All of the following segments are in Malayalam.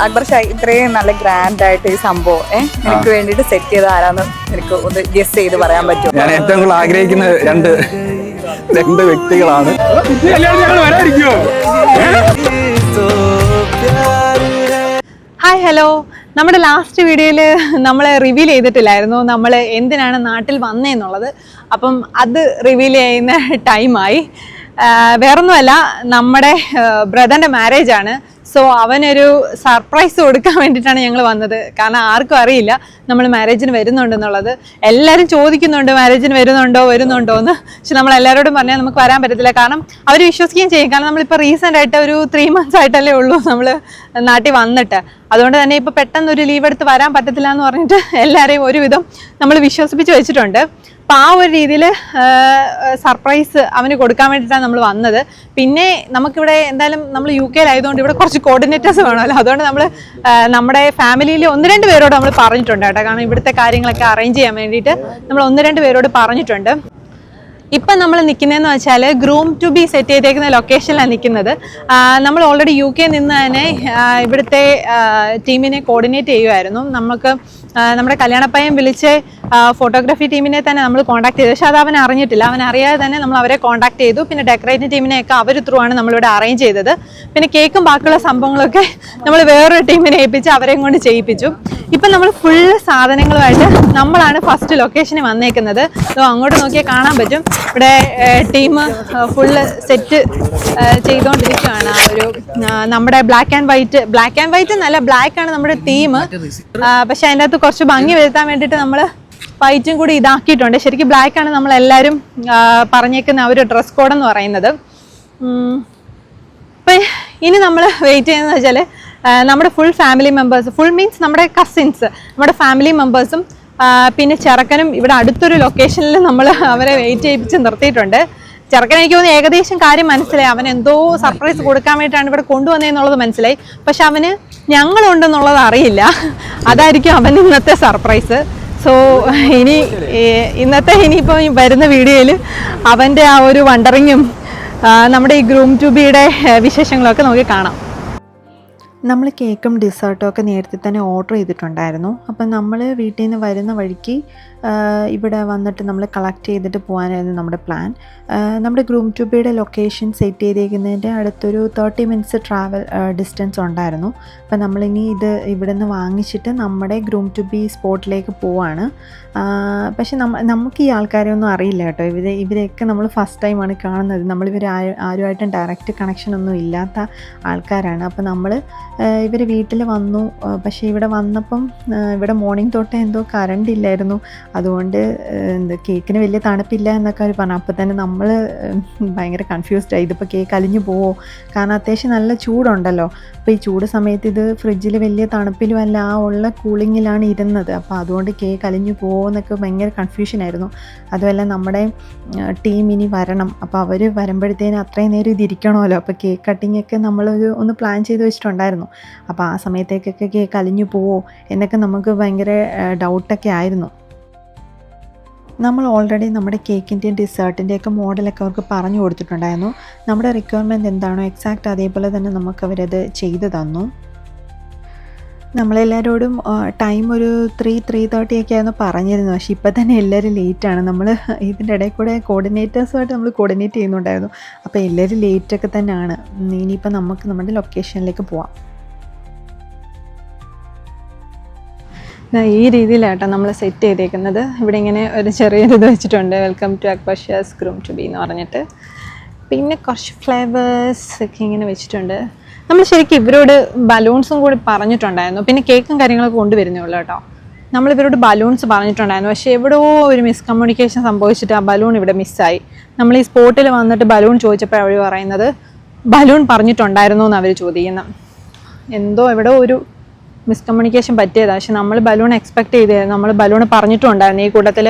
അക്ബർ ഷാ ഇത്രയും നല്ല ഗ്രാൻഡ് ആയിട്ട് ഈ സംഭവം നിനക്ക് വേണ്ടിട്ട് സെറ്റ് ചെയ്ത ആരാന്ന് എനിക്ക് ഒന്ന് ഗസ് ചെയ്ത് പറയാൻ പറ്റുമോ? ഞാൻ ഏറ്റവും കൂടുതൽ ആഗ്രഹിക്കുന്ന രണ്ട് വ്യക്തികളാണ്. ഹായ് ഹലോ, നമ്മുടെ ലാസ്റ്റ് വീഡിയോയിൽ നമ്മൾ റിവീൽ ചെയ്തിട്ടില്ലായിരുന്നു നമ്മൾ എന്തിനാണ് നാട്ടിൽ വന്നതെന്നുള്ളത്. അപ്പം അത് റിവീൽ ചെയ്യുന്ന ടൈമായി. വേറൊന്നുമല്ല, നമ്മുടെ ബ്രദറിൻ്റെ മാരേജാണ്. സോ അവനൊരു സർപ്രൈസ് കൊടുക്കാൻ വേണ്ടിയിട്ടാണ് ഞങ്ങൾ വന്നത്. കാരണം ആർക്കും അറിയില്ല നമ്മൾ മാരേജിന് വരുന്നുണ്ടെന്നുള്ളത്. എല്ലാവരും ചോദിക്കുന്നുണ്ട് മാരേജിന് വരുന്നുണ്ടോ എന്ന്. പക്ഷെ നമ്മൾ എല്ലാവരോടും പറഞ്ഞാൽ നമുക്ക് വരാൻ പറ്റത്തില്ല. കാരണം അവർ വിശ്വസിക്കുകയും ചെയ്യും. കാരണം നമ്മളിപ്പോൾ റീസെൻ്റ് ആയിട്ട് ഒരു 3 months ആയിട്ടല്ലേ ഉള്ളൂ നമ്മൾ നാട്ടിൽ വന്നിട്ട്. അതുകൊണ്ട് തന്നെ ഇപ്പോൾ പെട്ടെന്നൊരു ലീവ് എടുത്ത് വരാൻ പറ്റത്തില്ല എന്ന് പറഞ്ഞിട്ട് എല്ലാവരെയും ഒരുവിധം നമ്മൾ വിശ്വസിപ്പിച്ച് വെച്ചിട്ടുണ്ട്. അപ്പോൾ ആ ഒരു രീതിയിൽ സർപ്രൈസ് അവന് കൊടുക്കാൻ വേണ്ടിയിട്ടാണ് നമ്മൾ വന്നത്. പിന്നെ നമുക്കിവിടെ എന്തായാലും നമ്മൾ UK ആയതുകൊണ്ട് ഇവിടെ കുറച്ച് കോർഡിനേറ്റേഴ്സ് വേണമല്ലോ. അതുകൊണ്ട് നമ്മൾ നമ്മുടെ ഫാമിലിയിൽ 1-2 പേരോട് നമ്മൾ പറഞ്ഞിട്ടുണ്ട് കേട്ടോ. കാരണം ഇവിടുത്തെ കാര്യങ്ങളൊക്കെ അറേഞ്ച് ചെയ്യാൻ വേണ്ടിയിട്ട് നമ്മൾ 1-2 പേരോട് പറഞ്ഞിട്ടുണ്ട്. ഇപ്പം നമ്മൾ നിൽക്കുന്നതെന്ന് വെച്ചാൽ ഗ്രൂം ടു ബി സെറ്റ് ചെയ്തേക്കുന്ന ലൊക്കേഷനിലാണ് നിൽക്കുന്നത്. നമ്മൾ ഓൾറെഡി UK നിന്ന് തന്നെ ഇവിടുത്തെ ടീമിനെ കോർഡിനേറ്റ് ചെയ്യുമായിരുന്നു. നമുക്ക് നമ്മുടെ കല്യാണപ്പയ്യൻ വിളിച്ച് ഫോട്ടോഗ്രാഫി ടീമിനെ തന്നെ നമ്മൾ കോൺടാക്ട് ചെയ്തു. പക്ഷെ അത് അവൻ അറിഞ്ഞിട്ടില്ല. അവൻ അറിയാതെ തന്നെ നമ്മൾ അവരെ കോൺടാക്ട് ചെയ്തു. പിന്നെ ഡെക്കറേറ്റിംഗ് ടീമിനെയൊക്കെ അവർ ത്രൂ ആണ് നമ്മളിവിടെ അറേഞ്ച് ചെയ്തത്. പിന്നെ കേക്കും ബാക്കിയുള്ള സംഭവങ്ങളൊക്കെ നമ്മൾ വേറൊരു ടീമിനെ ഏൽപ്പിച്ച് അവരെയും കൊണ്ട് ചെയ്യിപ്പിച്ചു. ഇപ്പം നമ്മൾ ഫുൾ സാധനങ്ങളുമായിട്ട് നമ്മളാണ് ഫസ്റ്റ് ലൊക്കേഷനിൽ വന്നേക്കുന്നത്. അങ്ങോട്ട് നോക്കിയാൽ കാണാൻ പറ്റും ഇവിടെ ടീം ഫുള്ള് സെറ്റ് ചെയ്തുകൊണ്ടിരിക്കുകയാണ്. ആ ഒരു നമ്മുടെ ബ്ലാക്ക് ആൻഡ് വൈറ്റ് നല്ല ബ്ലാക്കാണ് നമ്മുടെ തീം. പക്ഷെ അതിൻ്റെ അകത്ത് കുറച്ച് ഭംഗി വരുത്താൻ വേണ്ടിയിട്ട് നമ്മൾ വൈറ്റും കൂടി ഇതാക്കിയിട്ടുണ്ട്. ശരിക്കും ബ്ലാക്കാണ് നമ്മളെല്ലാവരും പറഞ്ഞേക്കുന്ന ഒരു ഡ്രസ് കോഡെന്ന് പറയുന്നത്. അപ്പം ഇനി നമ്മൾ വെയിറ്റ് ചെയ്യുന്നതെന്ന് വെച്ചാൽ നമ്മുടെ full family members, full means നമ്മുടെ കസിൻസ്, നമ്മുടെ ഫാമിലി മെമ്പേഴ്സും പിന്നെ ചെറുക്കനും ഇവിടെ അടുത്തൊരു ലൊക്കേഷനിൽ നമ്മൾ അവരെ വെയിറ്റ് ചെയ്യിപ്പിച്ച് നിർത്തിയിട്ടുണ്ട്. ചെറുക്കൻ എനിക്ക് തോന്നുന്നു ഏകദേശം കാര്യം മനസ്സിലായി. അവൻ എന്തോ സർപ്രൈസ് കൊടുക്കാൻ വേണ്ടിയിട്ടാണ് ഇവിടെ കൊണ്ടുവന്നതെന്നുള്ളത് മനസ്സിലായി. പക്ഷെ അവന് ഞങ്ങളുണ്ടെന്നുള്ളത് അറിയില്ല. അതായിരിക്കും അവൻ ഇന്നത്തെ സർപ്രൈസ്. സോ ഇനിയിപ്പോൾ വരുന്ന വീഡിയോയിൽ അവൻ്റെ ആ ഒരു വണ്ടറിങ്ങും നമ്മുടെ ഈ ഗ്രൂം ടു ബിയുടെ വിശേഷങ്ങളൊക്കെ നമുക്ക് കാണാം. നമ്മൾ കേക്കും ഡിസേർട്ടും ഒക്കെ നേരത്തെ തന്നെ ഓർഡർ ചെയ്തിട്ടുണ്ടായിരുന്നു. അപ്പം നമ്മൾ വീട്ടിൽ നിന്ന് വരുന്ന വഴിക്ക് ഇവിടെ വന്നിട്ട് നമ്മൾ കളക്ട് ചെയ്തിട്ട് പോകാനായിരുന്നു നമ്മുടെ പ്ലാൻ. നമ്മുടെ ഗ്രൂം ടു ബിയുടെ ലൊക്കേഷൻ സെറ്റ് ചെയ്തേക്കുന്നതിൻ്റെ അടുത്തൊരു 30 minutes ട്രാവൽ ഡിസ്റ്റൻസ് ഉണ്ടായിരുന്നു. അപ്പം നമ്മളിനി ഇത് ഇവിടെ നിന്ന് വാങ്ങിച്ചിട്ട് നമ്മുടെ ഗ്രൂം ടു ബി സ്പോട്ടിലേക്ക് പോവാണ്. പക്ഷെ നമുക്ക് ഈ ആൾക്കാരെ ഒന്നും അറിയില്ല കേട്ടോ. ഇവരെയൊക്കെ നമ്മൾ ഫസ്റ്റ് ടൈമാണ് കാണുന്നത്. ആരുമായിട്ടും ഡയറക്റ്റ് കണക്ഷൻ ഒന്നും ഇല്ലാത്ത ആൾക്കാരാണ്. അപ്പോൾ നമ്മൾ ഇവർ വീട്ടിൽ വന്നു. പക്ഷേ ഇവിടെ വന്നപ്പം ഇവിടെ മോർണിംഗ് തൊട്ടേ എന്തോ കറണ്ട് ഇല്ലായിരുന്നു. അതുകൊണ്ട് കേക്കിന് വലിയ തണുപ്പില്ല എന്നൊക്കെ അവർ പറഞ്ഞു. അപ്പോൾ തന്നെ നമ്മൾ ഭയങ്കര കൺഫ്യൂസ്ഡായി. ഇതിപ്പോൾ കേക്ക് അലിഞ്ഞു പോവോ? കാരണം അത്യാവശ്യം നല്ല ചൂടുണ്ടല്ലോ. അപ്പോൾ ഈ ചൂട് സമയത്ത് ഇത് ഫ്രിഡ്ജിൽ വലിയ തണുപ്പിലും അല്ല, ആ ഉള്ള കൂളിങ്ങിലാണ് ഇരുന്നത്. അപ്പോൾ അതുകൊണ്ട് കേക്ക് അലിഞ്ഞു പോവോ എന്നൊക്കെ ഭയങ്കര കൺഫ്യൂഷനായിരുന്നു. അതുമല്ല നമ്മുടെ ടീം ഇനി വരണം. അപ്പോൾ അവർ വരുമ്പോഴത്തേന് അത്രയും നേരം ഇതിരിക്കണമല്ലോ. അപ്പോൾ കേക്ക് കട്ടിങ്ങൊക്കെ ഒന്ന് പ്ലാൻ ചെയ്ത് വെച്ചിട്ടുണ്ടായിരുന്നു. അപ്പോൾ ആ സമയത്തേക്കൊക്കെ കേക്ക് അലിഞ്ഞു പോവോ എന്നൊക്കെ നമുക്ക് ഭയങ്കര ഡൗട്ടൊക്കെ ആയിരുന്നു. നമ്മൾ ഓൾറെഡി നമ്മുടെ കേക്കിൻ്റെയും ഡിസേർട്ടിൻ്റെയൊക്കെ മോഡലൊക്കെ അവർക്ക് പറഞ്ഞു കൊടുത്തിട്ടുണ്ടായിരുന്നു. നമ്മുടെ റിക്വയർമെൻറ്റ് എന്താണോ എക്സാക്റ്റ് അതേപോലെ തന്നെ നമുക്കവരത് ചെയ്തു തന്നു. നമ്മളെല്ലാവരോടും ടൈം ഒരു 3:30 ഒക്കെ ആയിരുന്നു പറഞ്ഞിരുന്നു. പക്ഷേ ഇപ്പോൾ തന്നെ എല്ലാവരും ലേറ്റാണ്. നമ്മൾ ഇതിൻ്റെ ഇടയിൽ കൂടെ കോർഡിനേറ്റേഴ്സുമായിട്ട് നമ്മൾ കോർഡിനേറ്റ് ചെയ്യുന്നുണ്ടായിരുന്നു. അപ്പോൾ എല്ലാവരും ലേറ്റൊക്കെ തന്നെയാണ്. ഇനിയിപ്പോൾ നമുക്ക് നമ്മുടെ ലൊക്കേഷനിലേക്ക് പോവാം. ഈ രീതിയിലാട്ടോ നമ്മൾ സെറ്റ് ചെയ്തേക്കുന്നത്. ഇവിടെ ഇങ്ങനെ ഒരു ചെറിയൊരു ഇത് വെച്ചിട്ടുണ്ട്, welcome to Akbar Shah's groom to be എന്ന് പറഞ്ഞിട്ട്. പിന്നെ കുറച്ച് ഫ്ലേവേഴ്സ് ഒക്കെ ഇങ്ങനെ വെച്ചിട്ടുണ്ട്. നമ്മൾ ശരിക്കും ഇവരോട് ബലൂൺസും കൂടി പറഞ്ഞിട്ടുണ്ടായിരുന്നു. പിന്നെ കേക്കും കാര്യങ്ങളൊക്കെ കൊണ്ടുവരുന്നേ ഉള്ളൂ കേട്ടോ. നമ്മൾ ഇവരോട് ബലൂൺസ് പറഞ്ഞിട്ടുണ്ടായിരുന്നു. പക്ഷേ എവിടെയോ ഒരു മിസ്കമ്മ്യൂണിക്കേഷൻ സംഭവിച്ചിട്ട് ആ ബലൂൺ ഇവിടെ മിസ്സായി. നമ്മൾ ഈ സ്പോട്ടിൽ വന്നിട്ട് ബലൂൺ ചോദിച്ചപ്പോൾ അവർ പറയുന്നത് ബലൂൺ പറഞ്ഞിട്ടുണ്ടായിരുന്നു എന്ന് അവർ ചോദിക്കുന്നത്. എന്തോ എവിടെയോ ഒരു മിസ്കമ്മ്യൂണിക്കേഷൻ പറ്റിയതാണ്. പക്ഷെ നമ്മൾ ബലൂൺ എക്സ്പെക്ട് ചെയ്തായിരുന്നു. നമ്മൾ ബലൂൺ പറഞ്ഞിട്ടുണ്ടായിരുന്നു. ഈ കൂട്ടത്തിൽ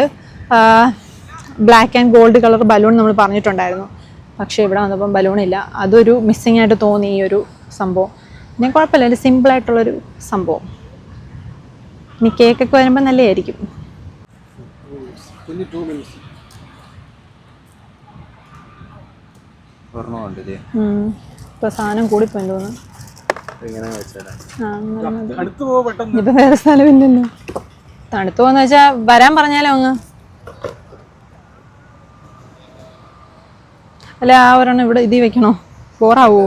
black and gold colour balloon നമ്മൾ പറഞ്ഞിട്ടുണ്ടായിരുന്നു. പക്ഷേ ഇവിടെ വന്നപ്പം ബലൂണില്ല. അതൊരു മിസ്സിങ് ആയിട്ട് തോന്നി ഈ ഒരു സംഭവം. പിന്നെ കുഴപ്പമില്ല, ഒരു സിമ്പിളായിട്ടുള്ളൊരു സംഭവം. ഇനി കേക്കൊക്കെ വരുമ്പോൾ നല്ലതായിരിക്കും. ഇപ്പോൾ സാധനം കൂടിപ്പോയി തോന്നുന്നു. ഇപ്പൊ വേറെ സ്ഥലമില്ലല്ലോ. തണുത്തു പോന്ന് വെച്ചാ വരാൻ പറഞ്ഞാലോ അങ്ങ്. അല്ല ആ ഒരെണ്ണം ഇവിടെ ഇതി വെക്കണോ? ബോറാവോ?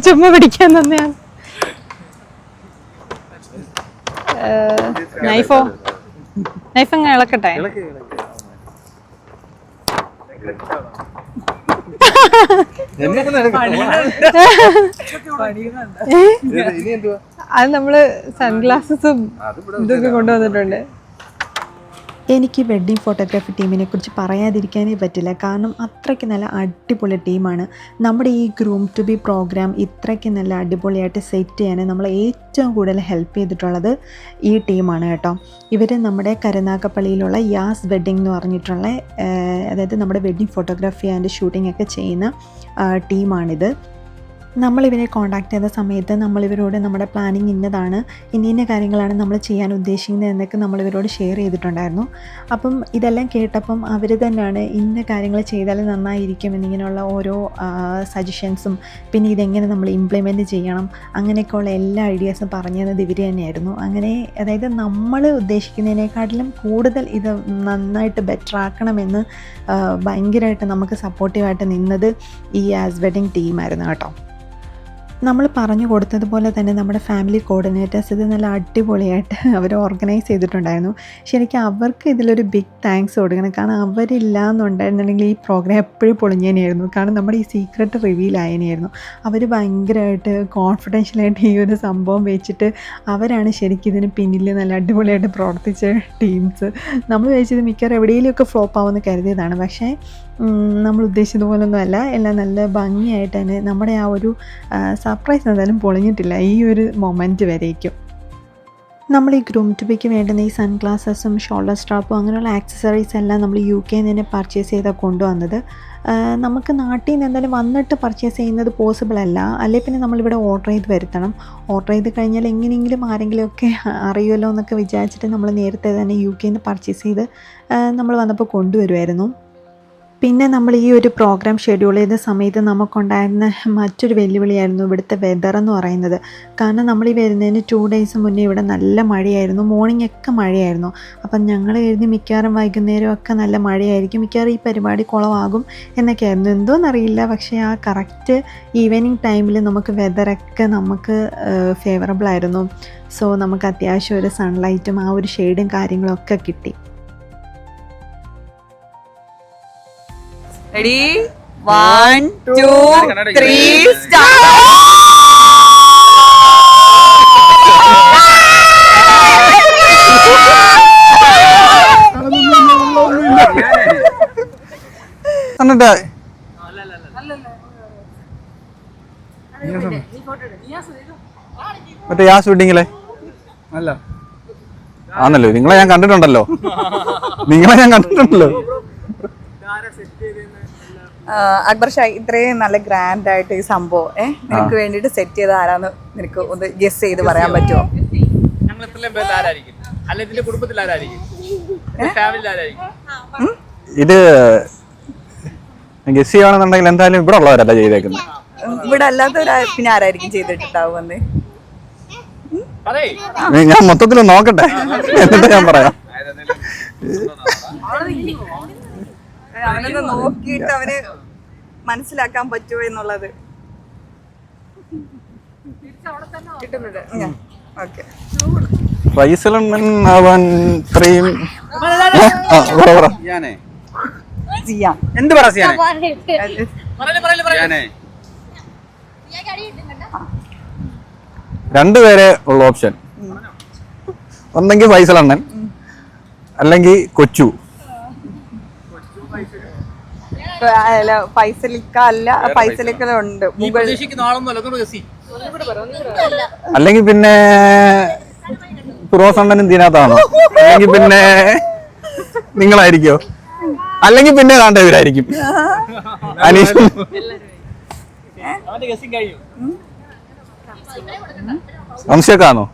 ചുമ്മാ പിടിക്കാൻ തന്നെയാണ്. നൈഫോ? നൈഫ് അങ്ങ് ഇളക്കട്ടെ. അത് നമ്മള് സൺഗ്ലാസസും ഇതൊക്കെ കൊണ്ടുവന്നിട്ടുണ്ട്. എനിക്ക് വെഡ്ഡിങ് ഫോട്ടോഗ്രാഫി ടീമിനെ കുറിച്ച് പറയാതിരിക്കാനേ പറ്റില്ല. കാരണം അത്രയ്ക്ക് നല്ല അടിപൊളി ടീമാണ്. നമ്മുടെ ഈ ഗ്രൂം ടു ബി പ്രോഗ്രാം ഇത്രയ്ക്ക് നല്ല അടിപൊളിയായിട്ട് സെറ്റ് ചെയ്യാൻ നമ്മളെ ഏറ്റവും കൂടുതൽ ഹെൽപ്പ് ചെയ്തിട്ടുള്ളത് ഈ ടീമാണ് കേട്ടോ. ഇവർ നമ്മുടെ കരുനാഗപ്പള്ളിയിലുള്ള യാസ് വെഡ്ഡിങ് എന്ന് പറഞ്ഞിട്ടുള്ള അതായത് നമ്മുടെ വെഡ്ഡിങ് ഫോട്ടോഗ്രാഫി ആൻഡ് ഷൂട്ടിംഗ് ഒക്കെ ചെയ്യുന്ന ടീമാണിത്. നമ്മളിവരെ കോൺടാക്ട് ചെയ്ത സമയത്ത് നമ്മളിവരോട് നമ്മുടെ പ്ലാനിങ് ഇന്നതാണ്, ഇന്ന കാര്യങ്ങളാണ് നമ്മൾ ചെയ്യാൻ ഉദ്ദേശിക്കുന്നത് എന്നൊക്കെ നമ്മളിവരോട് ഷെയർ ചെയ്തിട്ടുണ്ടായിരുന്നു. അപ്പം ഇതെല്ലാം കേട്ടപ്പം അവർ തന്നെയാണ് ഇന്ന കാര്യങ്ങൾ ചെയ്താൽ നന്നായിരിക്കും എന്നിങ്ങനെയുള്ള ഓരോ സജഷൻസും പിന്നെ ഇതെങ്ങനെ നമ്മൾ ഇംപ്ലിമെൻറ്റ് ചെയ്യണം അങ്ങനെയൊക്കെയുള്ള എല്ലാ ഐഡിയാസും പറഞ്ഞു തന്നത് ഇവർ തന്നെയായിരുന്നു. അങ്ങനെ അതായത് നമ്മൾ ഉദ്ദേശിക്കുന്നതിനേക്കാട്ടിലും കൂടുതൽ ഇത് നന്നായിട്ട് ബെറ്റർ ആക്കണമെന്ന് ഭയങ്കരമായിട്ട് നമുക്ക് സപ്പോർട്ടീവായിട്ട് നിന്നത് ഈ യാസ് വെഡ്ഡിങ് ടീമായിരുന്നു കേട്ടോ. നമ്മൾ പറഞ്ഞു കൊടുത്തതുപോലെ തന്നെ നമ്മുടെ ഫാമിലി കോർഡിനേറ്റേഴ്സ് ഇത് നല്ല അടിപൊളിയായിട്ട് അവർ ഓർഗനൈസ് ചെയ്തിട്ടുണ്ടായിരുന്നു. ശരിക്കും അവർക്ക് ഇതിലൊരു ബിഗ് താങ്ക്സ് കൊടുക്കണം. കാരണം അവരില്ല എന്നുണ്ടായിരുന്നുണ്ടെങ്കിൽ ഈ പ്രോഗ്രാം എപ്പോഴും പൊളിഞ്ഞേനെയായിരുന്നു. കാരണം നമ്മുടെ ഈ സീക്രട്ട് റിവീൽ ആയതിനായിരുന്നു. അവർ ഭയങ്കരമായിട്ട് കോൺഫിഡൻഷ്യലായിട്ട് ഈ ഒരു സംഭവം വെച്ചിട്ട് അവരാണ് ശരിക്കും ഇതിന് പിന്നിൽ നല്ല അടിപൊളിയായിട്ട് പ്രവർത്തിച്ച ടീംസ്. നമ്മൾ വെച്ചത് മിക്കവാറും എവിടെയെങ്കിലുമൊക്കെ ഫ്ലോപ്പ് ആവുമെന്ന് കരുതിയതാണ്. പക്ഷേ നമ്മൾ ഉദ്ദേശിച്ചതുപോലൊന്നും അല്ല. എല്ലാം നല്ല ഭംഗിയായിട്ട് തന്നെ നമ്മുടെ ആ ഒരു സർപ്രൈസ് എന്തായാലും പൊളിഞ്ഞിട്ടില്ല ഈ ഒരു മൊമെൻറ്റ് വരേക്കും. നമ്മൾ ഈ ഗ്രൂം ടു ബിക്ക് വേണ്ടുന്ന ഈ സൺഗ്ലാസസും ഷോൾഡർ സ്ട്രാപ്പും അങ്ങനെയുള്ള ആക്സസറീസ് എല്ലാം നമ്മൾ UK നിന്ന് പർച്ചേസ് ചെയ്താൽ കൊണ്ടുവന്നത്. നമുക്ക് നാട്ടിൽ നിന്ന് എന്തായാലും വന്നിട്ട് പർച്ചേസ് ചെയ്യുന്നത് പോസിബിൾ അല്ല. അല്ലെങ്കിൽ പിന്നെ നമ്മളിവിടെ ഓർഡർ ചെയ്ത് വരുത്തണം. ഓർഡർ ചെയ്ത് കഴിഞ്ഞാൽ എങ്ങനെയെങ്കിലും ആരെങ്കിലുമൊക്കെ അറിയുമല്ലോ എന്നൊക്കെ വിചാരിച്ചിട്ട് നമ്മൾ നേരത്തെ തന്നെ UK നിന്ന് പർച്ചേസ് ചെയ്ത് നമ്മൾ വന്നപ്പോൾ കൊണ്ടുവരുമായിരുന്നു. പിന്നെ നമ്മൾ ഈ ഒരു പ്രോഗ്രാം ഷെഡ്യൂൾ ചെയ്ത സമയത്ത് നമുക്കുണ്ടായിരുന്ന മറ്റൊരു വെല്ലുവിളിയായിരുന്നു ഇവിടുത്തെ വെതർ എന്ന് പറയുന്നത്. കാരണം നമ്മൾ ഈ വരുന്നതിന് 2 days മുന്നേ ഇവിടെ നല്ല മഴയായിരുന്നു. മോർണിംഗ് ഒക്കെ മഴയായിരുന്നു. അപ്പം ഞങ്ങൾ കരുതി മിക്കവാറും വൈകുന്നേരമൊക്കെ നല്ല മഴയായിരിക്കും, മിക്കവാറും ഈ പരിപാടി കുളമാകും എന്നൊക്കെയായിരുന്നു. എന്തോന്നറിയില്ല, പക്ഷേ ആ കറക്റ്റ് ഈവനിങ് ടൈമിൽ നമുക്ക് വെതറൊക്കെ നമുക്ക് ഫേവറബിൾ ആയിരുന്നു. സോ നമുക്ക് അത്യാവശ്യം ഒരു സൺലൈറ്റും ആ ഒരു ഷെയ്ഡും കാര്യങ്ങളൊക്കെ കിട്ടി. Ready? 1, 2, 3, start! എന്നിട്ട് മറ്റേ യാസ് വെഡിങ്ങിലെ അല്ല ആണല്ലോ. നിങ്ങളെ ഞാൻ കണ്ടിട്ടുണ്ടല്ലോ. അക്ബർ ഷാ, ഇത്രയും നല്ല ഗ്രാൻഡ് ആയിട്ട് ഈ സംഭവം നിനക്ക് വേണ്ടിട്ട് സെറ്റ് ചെയ്ത ആരാന്ന് നിനക്ക് ഒന്ന് ഗസ് ചെയ്ത് പറയാൻ പറ്റുമോ? ഇത് ഗസ് ചെയ്യുകയാണെന്നുണ്ടെങ്കിൽ എന്തായാലും ഇവിടെ ഉള്ളവരല്ല ചെയ്തേക്കുന്നത്. ഇവിടെ അല്ലാത്ത പിന്നെ ആരായിരിക്കും ചെയ്തിട്ടുണ്ടാവുമെന്ന് ഞാൻ മൊത്തത്തിൽ നോക്കട്ടെ എന്നിട്ട് ഞാൻ പറയാം. അവനൊന്ന് നോക്കിയിട്ട് അവന് മനസ്സിലാക്കാൻ പറ്റുമോ എന്നുള്ളത്. ഫൈസലണ്ണൻ അവൻ ഇത്രയും എന്ത് പറയാ രണ്ടുപേരെ ഉള്ള ഓപ്ഷൻ. ഒന്നെങ്കിൽ ഫൈസലണ്ണൻ അല്ലെങ്കിൽ കൊച്ചു. ഫൈസലിക്ക അല്ല, ഫൈസലിക്കലുണ്ട്. അല്ലെങ്കിൽ പിന്നെ ഫിറോസ് അണ്ണനും ഇതിനകത്താണോ? അല്ലെങ്കിൽ പിന്നെ നിങ്ങളായിരിക്കോ? അല്ലെങ്കിൽ പിന്നെ കാണ്ടവരായിരിക്കും. അനീഷ് സംശയക്കാണോ?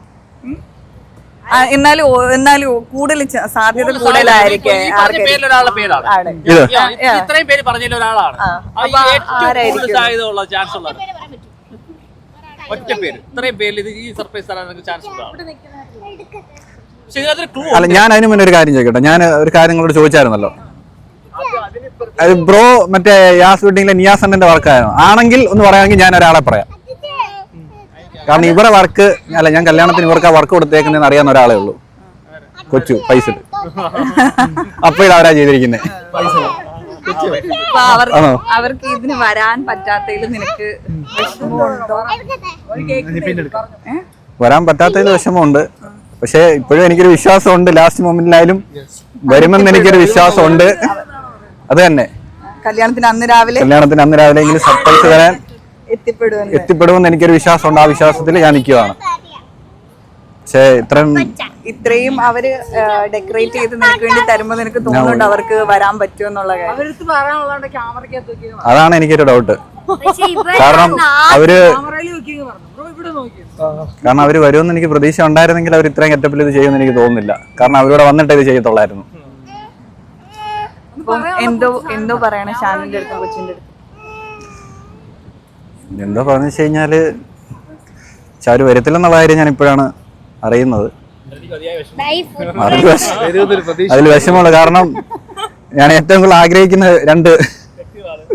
എന്നാലും കൂടുതൽ സാധ്യത കൂടുതലായിരിക്കും പേരിലൊരാളുടെ പേരാണ് ആണ്. ഇത് ഇത്രയും പേര് പറഞ്ഞതിൽ ഒരാളാണ് സാധ്യത ഉള്ള ചാൻസ് ഉള്ളത് ഒറ്റ പേര് ഇത്രയും പേരിൽ ഇത് ഈ സർപ്രൈസ് തരാൻ ചാൻസ് ഉള്ളതാണ്. പക്ഷെ ഇതിനകത്തൊരു ക്ലൂ അല്ല, ഞാൻ അതിന് മുന്നേ ഒരു കാര്യം ചോദിക്കട്ടെ. ഞാൻ ഒരു കാര്യം നിങ്ങളോട് ചോദിച്ചായിരുന്നല്ലോ, അത് ബ്രോ മറ്റേ യാസ് വെഡിങ്ങിലെ നിയാസ് അണ്ണന്റെ വർക്കായിരുന്നു ആണെങ്കിൽ ഒന്ന് പറയുകയാണെങ്കിൽ ഞാൻ ഒരാളെ പറയാം. കാരണം ഇവരെ വർക്ക് അല്ല, ഞാൻ കല്യാണത്തിന് ഇവർക്ക് ആ വർക്ക് കൊടുത്തേക്കുന്നതെന്ന് അറിയാവുന്ന ഒരാളേ ഉള്ളൂ, കൊച്ചു പൈസ. അപ്പൊ ഇതവരാ ചെയ്തിരിക്കുന്നത്. അവർക്ക് ഇതിന് വരാൻ പറ്റാത്തതിൽ നിനക്ക് വരാൻ പറ്റാത്തതിൽ വിഷമമുണ്ട്. പക്ഷെ ഇപ്പോഴും എനിക്കൊരു വിശ്വാസമുണ്ട്, ലാസ്റ്റ് മൊമെന്റിലായാലും വരുമെന്ന് എനിക്കൊരു വിശ്വാസമുണ്ട്. അത് തന്നെ കല്യാണത്തിന് അന്ന് രാവിലെ എങ്കിലും സർപ്രൈസ് വരാൻ എത്തിപ്പെടുമെന്ന് എത്തിപ്പെടുമെന്ന് എനിക്കൊരു വിശ്വാസമുണ്ട്. ആ വിശ്വാസത്തിൽ ഞാൻ നിൽക്കുകയാണ്. പക്ഷേ ഇത്രയും അവര് ഡെക്കറേറ്റ് ചെയ്ത് നിനക്ക് വേണ്ടി തരുമ്പോ നിനക്ക് തോന്നുന്നുണ്ട് അവർക്ക് വരാൻ പറ്റുമെന്നുള്ള കാര്യം. അതാണ് എനിക്കൊരു ഡൗട്ട്. കാരണം അവര് വരുമെന്ന് എനിക്ക് പ്രതീക്ഷ ഉണ്ടായിരുന്നെങ്കിൽ അവർ ഇത്രയും ഗെറ്റപ്പിൽ ഇത് ചെയ്യുമെന്ന് എനിക്ക് തോന്നുന്നില്ല. കാരണം അവരോട് വന്നിട്ട് ഇത് ചെയ്യത്തുള്ളായിരുന്നു. എന്തോ പറയണേ ഷാനിന്റെ അടുത്ത് കൊച്ചിന്റെ അടുത്ത്? എന്തോ പറഞ്ഞു വെച്ച് കഴിഞ്ഞാല് ചാരു വരത്തില്ലെന്നുള്ള കാര്യം ഞാൻ ഇപ്പോഴാണ് അറിയുന്നത്. അതിൽ വിഷമമുള്ള കാരണം ഞാൻ ഏറ്റവും കൂടുതൽ ആഗ്രഹിക്കുന്ന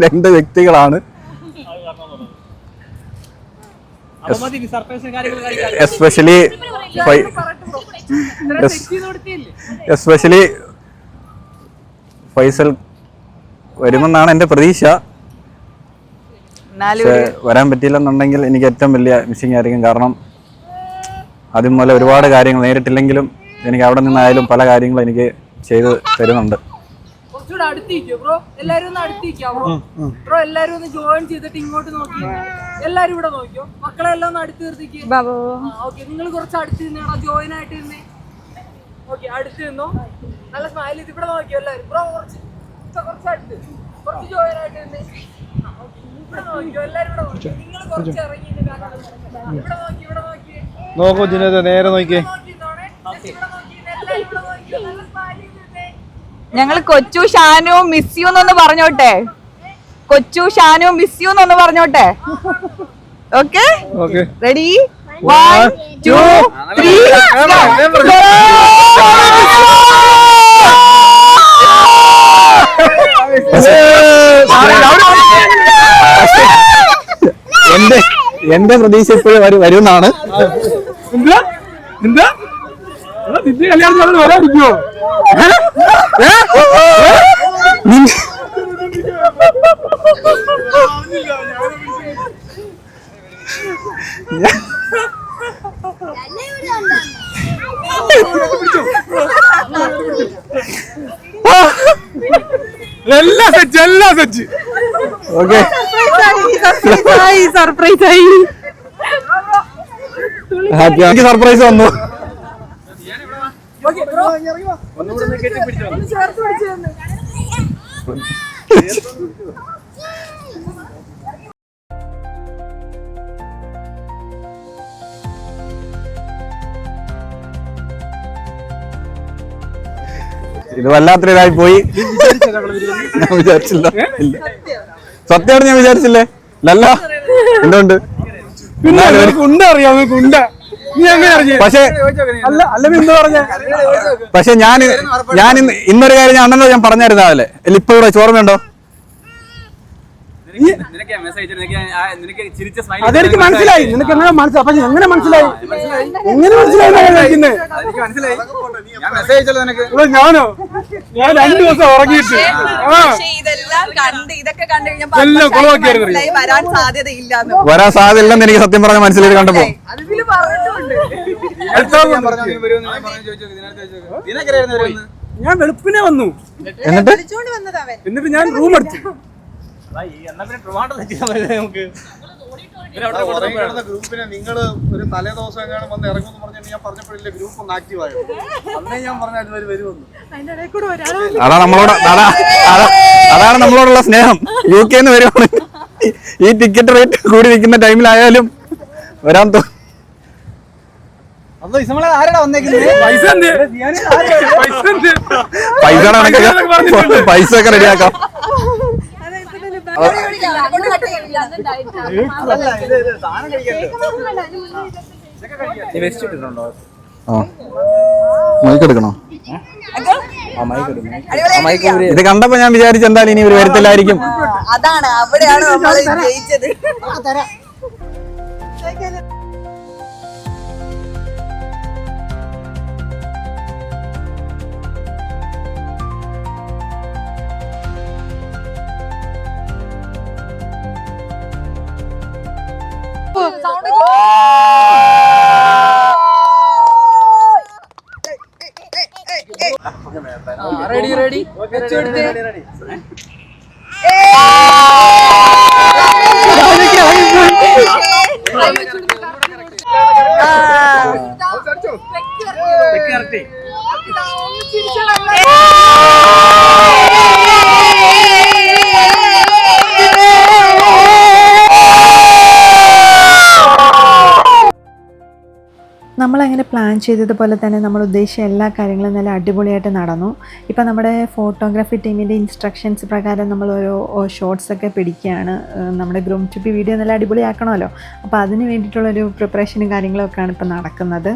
രണ്ട് വ്യക്തികളാണ്. എസ്പെഷ്യലി ഫൈസൽ വരുമെന്നാണ് എൻ്റെ പ്രതീക്ഷ. വരാൻ പറ്റിയില്ലെന്നുണ്ടെങ്കിൽ എനിക്ക് ഏറ്റവും വലിയ മിസ്സിംഗ് ആയിരിക്കും. കാരണം ആദ്യം മുതൽ ഒരുപാട് കാര്യങ്ങൾ നേരിട്ടില്ലെങ്കിലും എനിക്ക് അവിടെ നിന്നായാലും പല കാര്യങ്ങളും എനിക്ക് ചെയ്ത് തരുന്നുണ്ട്. എല്ലാരും ഒന്ന് ജോയിൻ ചെയ്തിട്ട് ഇങ്ങോട്ട് നോക്കി. എല്ലാരും ഇവിടെ നോക്കിയോ, മക്കളെ എല്ലാം ഒന്ന് അടുത്ത് നിർത്തിക്കോ. നിങ്ങൾ കുറച്ച് അടുത്ത് നിന്നാണോ ജോയിൻ ആയിട്ട് നിന്നേ? ഓക്കെ, അടുത്ത് നിന്നോ. നല്ല സ്മൈൽ ചെയ്ത് ഇവിടെ നോക്കിയോ എല്ലാരും. ബ്രോ കുറച്ച് അടുത്ത്, കുറച്ച് ജോയിൻ ആയിട്ട് നിന്നേ. ഇവിടെ നോക്കിയോ, എല്ലാരും ഇവിടെ നോക്കിയോ. നിങ്ങൾ കുറച്ച് ഇറങ്ങി ഇവിടെ നോക്കി നോക്കൂ ജിനേത, നേരെ നോക്കിയേ. ഞങ്ങൾ കൊച്ചു ഷാനു മിസ് യു എന്നൊന്ന് പറഞ്ഞോട്ടെ. കൊച്ചു ഷാനു മിസ് യു എന്നൊന്ന് പറഞ്ഞോട്ടെ. Okay, ready? 1 2 3 എന്റെ പ്രതീക്ഷ ഇപ്പോഴും വരുമെന്നാണ്. ഓക്കെ, സർപ്രൈസ് ആയി. സർപ്രൈസ് വന്നു. ഇത് വല്ലാത്തൊരു ഇതായി പോയി. ഞാൻ വിചാരിച്ചില്ല. സത്യമായിട്ട് ഞാൻ വിചാരിച്ചില്ലേ. ലല്ല എന്തുകൊണ്ട് പക്ഷെ ഞാൻ ഇന്നൊരു കാര്യം ഞാൻ അണ്ണനോട് ഞാൻ പറഞ്ഞായിരുന്നല്ലേ. ഇപ്പൊ ഇവിടെ ചോർമ്മയുണ്ടോ? അതെനിക്ക് മനസ്സിലായി. നിനക്ക് എങ്ങനെ മനസ്സിലായി? പക്ഷെ എങ്ങനെ മനസ്സിലായി? ഞാനോ? ഞാൻ 2 ദിവസം ഉറങ്ങിയിട്ട് വരാൻ സാധ്യതയില്ലെന്ന് എനിക്ക് സത്യം പറഞ്ഞ മനസ്സിലായി കണ്ടപ്പോ. ഞാൻ വെളുപ്പിനെ വന്നു. എന്നിട്ട് ഞാൻ റൂം എടുത്തു. ഗ്രൂപ്പിനെ നിങ്ങൾ ഒരു തലേദിവസം എങ്ങാനും വന്ന് ഇറങ്ങുമെന്ന് പറഞ്ഞിട്ട് ഞാൻ പറഞ്ഞപ്പോഴില്ലേ ഗ്രൂപ്പ് ഒന്ന് ആക്റ്റീവ് ആയത്. അന്നേ ഞാൻ പറഞ്ഞാൽ വരുമെന്ന്. അതാണ് നമ്മളോടുള്ള സ്നേഹം. UK വരുവാണ്. ഈ ടിക്കറ്റ് റേറ്റ് കൂടി നിൽക്കുന്ന ടൈമിലായാലും വരാൻ അപ്പൊ ഇസമളെ ആരാടാ വന്നേക്കുന്നത്? പൈസ എന്ത്? പൈസ എന്ത്? പൈസ ഒക്കെ റെഡിയാക്കാം. മൈക്കെടുക്കണോ? ഇത് കണ്ടപ്പോ ഞാൻ വിചാരിച്ചു എന്തായാലും ഇനി ഇവര് വരത്തില്ലായിരിക്കും. അതാണ് അവിടെയാണ് നമ്മൾ ജയിച്ചത്. റെഡി റെഡി നമ്മളങ്ങനെ പ്ലാൻ ചെയ്തതുപോലെ തന്നെ നമ്മൾ ഉദ്ദേശിച്ച എല്ലാ കാര്യങ്ങളും നല്ല അടിപൊളിയായിട്ട് നടന്നു. ഇപ്പം നമ്മുടെ ഫോട്ടോഗ്രാഫി ടീമിൻ്റെ ഇൻസ്ട്രക്ഷൻസ് പ്രകാരം നമ്മൾ ഓരോ ഷോട്ട്സൊക്കെ പിടിക്കുകയാണ്. നമ്മുടെ ഗ്രൂം ടു ബി വീഡിയോ നല്ല അടിപൊളിയാക്കണമല്ലോ. അപ്പോൾ അതിന് വേണ്ടിയിട്ടുള്ളൊരു പ്രിപ്പറേഷനും കാര്യങ്ങളൊക്കെയാണ് ഇപ്പം നടക്കുന്നത്.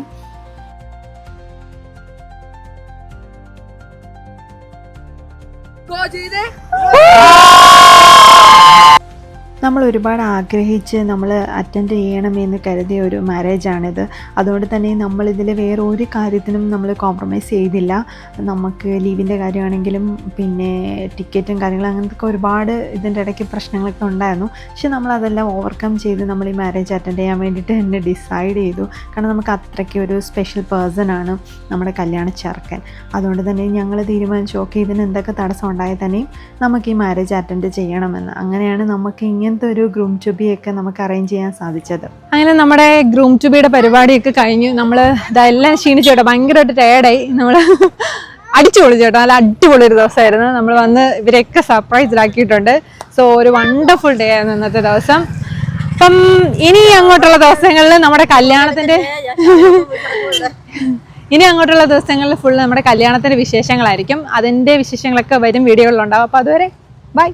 നമ്മൾ ഒരുപാട് ആഗ്രഹിച്ച് നമ്മൾ അറ്റൻഡ് ചെയ്യണമെന്ന് കരുതിയ ഒരു മാരേജാണിത്. അതുകൊണ്ട് തന്നെ നമ്മളിതിൽ വേറെ ഒരു കാര്യത്തിനും നമ്മൾ കോംപ്രമൈസ് ചെയ്തില്ല. നമുക്ക് ലീവിൻ്റെ കാര്യമാണെങ്കിലും പിന്നെ ടിക്കറ്റും കാര്യങ്ങളും അങ്ങനത്തെ ഒരുപാട് ഇതിൻ്റെ ഇടയ്ക്ക് പ്രശ്നങ്ങളൊക്കെ ഉണ്ടായിരുന്നു. പക്ഷെ നമ്മളതെല്ലാം ഓവർകം ചെയ്ത് നമ്മൾ ഈ മാരേജ് അറ്റൻഡ് ചെയ്യാൻ വേണ്ടിയിട്ട് തന്നെ ഡിസൈഡ് ചെയ്തു. കാരണം നമുക്ക് അത്രയ്ക്ക് ഒരു സ്പെഷ്യൽ പേഴ്സണാണ് നമ്മുടെ കല്യാണ ചെറുക്കൻ. അതുകൊണ്ട് തന്നെ ഞങ്ങൾ തീരുമാനിച്ചു ഓക്കെ ഇതിന് എന്തൊക്കെ തടസ്സം ഉണ്ടായാൽ തന്നെയും നമുക്ക് ഈ മാരേജ് അറ്റൻഡ് ചെയ്യണമെന്ന്. അങ്ങനെയാണ് നമുക്ക് ഇങ്ങനത്തെ ഒരു ഗ്രൂം ടു ബി ഒക്കെ നമുക്ക് അറേഞ്ച് ചെയ്യാൻ സാധിച്ചത്. അങ്ങനെ നമ്മുടെ ഗ്രൂം ടു ബിയുടെ പരിപാടിയൊക്കെ കഴിഞ്ഞു. നമ്മൾ ഇതെല്ലാം ക്ഷീണിച്ചു കേട്ടോ, ഭയങ്കരമായിട്ട് ടയേർഡായി. നമ്മൾ അടിച്ചു പൊളിച്ചു കേട്ടോ, നല്ല അടിപൊളി ഒരു ദിവസമായിരുന്നു. നമ്മൾ വന്ന് ഇവരെയൊക്കെ സർപ്രൈസിലാക്കിയിട്ടുണ്ട്. സോ ഒരു വണ്ടർഫുൾ ഡേ ആയിരുന്നു ഇന്നത്തെ ദിവസം. അപ്പം ഇനി അങ്ങോട്ടുള്ള ദിവസങ്ങളിൽ നമ്മുടെ ദിവസങ്ങളിൽ ഫുൾ നമ്മുടെ കല്യാണത്തിൻ്റെ വിശേഷങ്ങളായിരിക്കും. അതിൻ്റെ വിശേഷങ്ങളൊക്കെ വരും വീഡിയോകളിലുണ്ടാവും. അപ്പോൾ അതുവരെ ബൈ.